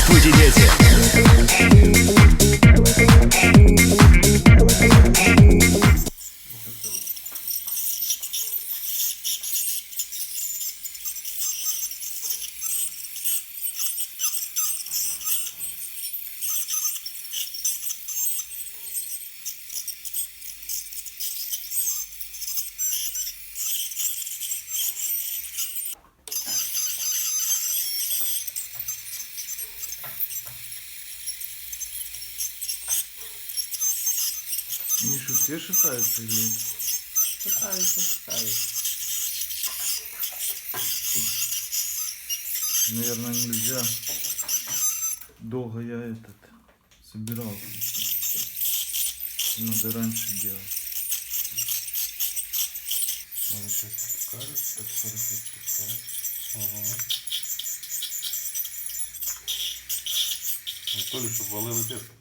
Здравствуйте, дети! Миша, все шатаются или нет? Шатаются. Наверное, нельзя. Долго я собирался. Надо раньше делать. Они сейчас спускают, так хорошо спускают. Ага. Анатолій, щоб валили тесто.